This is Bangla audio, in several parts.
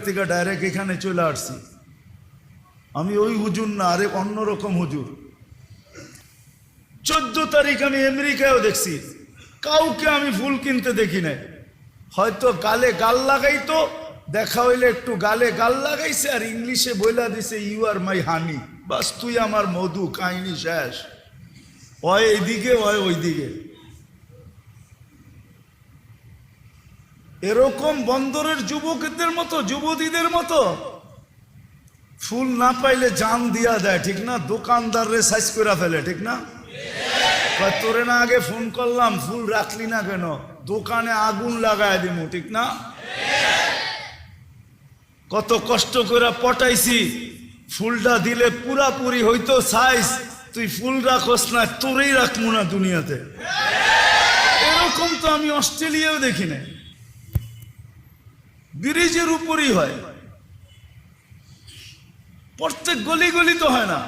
থেকে ডাইরেক্ট এখানে চলে আসছি। আমি ওই হুজুর না, আরে অন্যরকম হুজুর। 14 তারিখ আমি আমেরিকায়ও দেখছি, কাউকে আমি ফুল কিনতে দেখি নাই। হয়তো গালে গাল লাগাইতো, দেখা হইলে একটু গালে গাল লাগাইছে আর ইংলিশে বইলা দিছে ইউ আর মাই হানি, বাস তুই আমার মধু, কাহিনী শেষ। হয় এইদিকে হয় ওইদিকে। এরকম বন্দরের যুবকদের মতো, যুবতীদের মতো ফুল না পাইলে জান দিয়া দেয়, ঠিক না? দোকানদাররে সাইজ করে ফেলে, ঠিক না? তোরে না আগে ফোন করলাম, ফুল রাখলি না কেন? দোকানে আগুন লাগায় দিমু, ঠিক না? কত কষ্ট করে পটাইছি, ফুলটা দিলে পুরাপুরি হইতো সাইজ, তুই ফুল রাখস না, তোরেই রাখবো না দুনিয়াতে। এরকম তো আমি অস্ট্রেলিয়াও দেখি না। ব্রিজের উপরই হয়, প্রত্যেক গলি গলি তো হয় না।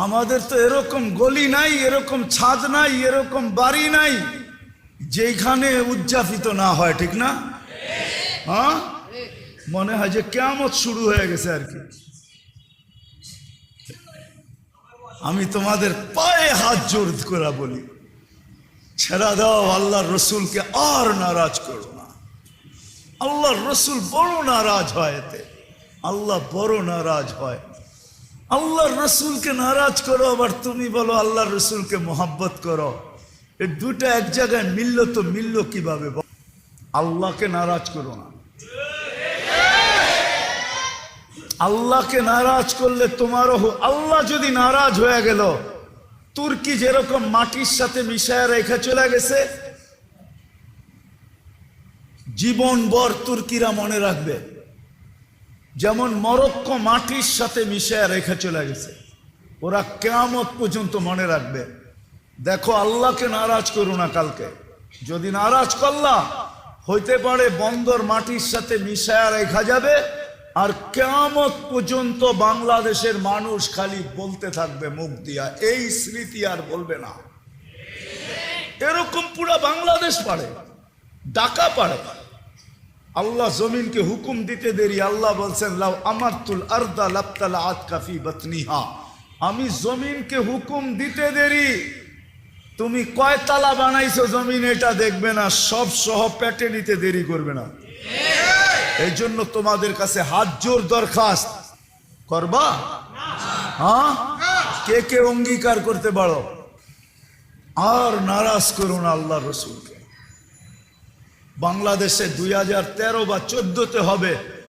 আমাদের তো এরকম গলি নাই, এরকম ছাদ নাই, এরকম বাড়ি নাই যেখানে উদযাপিত না হয়, ঠিক না? হ্যাঁ, মনে হয় যে কিয়ামত শুরু হয়ে গেছে আর কি। আমি তোমাদের পায়ে হাত জোর করে বলি, ছেড়া দাও, আল্লাহর রসুলকে আর নারাজ করো না। আল্লাহর রসুল বড় নারাজ হয় এতে, আল্লাহ বড় নারাজ হয়। আল্লাহর রসুলকে নারাজ করো, আবার তুমি বলো আল্লাহর রসুলকে মোহাব্বত করো, এই দুটা এক জায়গায় মিললো তো মিললো কিভাবে? আল্লাহকে নারাজ করো না। আল্লাহকে নারাজ করলে তোমারও, আল্লাহ যদি নারাজ হয়ে গেল, তুর্কি যেরকম মাটির সাথে মিশায় রেখা চলে গেছে, জীবনভর তুর্কিরা মনে রাখবে, যেমন মরক্কো মাটির সাথে মিশায় রেখা চলে গেছে, ওরা কিয়ামত পর্যন্ত মনে রাখবে। দেখো, আল্লাহকে নারাজ করো না। কালকে যদি নারাজ করলা, হইতে পারে বন্দর মাটির সাথে মিশায় রেখা যাবে, আর কিয়ামত পর্যন্ত বাংলাদেশের মানুষ খালি বলতে থাকবে মুখ দিয়া, এই স্মৃতি আর বলবে না। এরকম পুরা বাংলাদেশ পারে, ঢাকা পারে। আল্লাহ জমিনকে হুকুম দিতে দেরি, আল্লাহ বলছেন লাউ আমারতুল আরদা লাবতালাআত কাফি বাতনিহা, আমি জমিনকে হুকুম দিতে দেরি, তুমি কয় তালা বানাইছো জমিন এটা দেখবে না, সব সহ পেটে নিতে দেরি করবে না। এই জন্য তোমাদের কাছে হাত জোর দরখাস্ত, করবা? হ্যাঁ, কে কে অঙ্গীকার করতে পারো? আর নারাজ করুন আল্লাহ রসুলকে। বাংলাদেশে 2013 বা 2014 হবে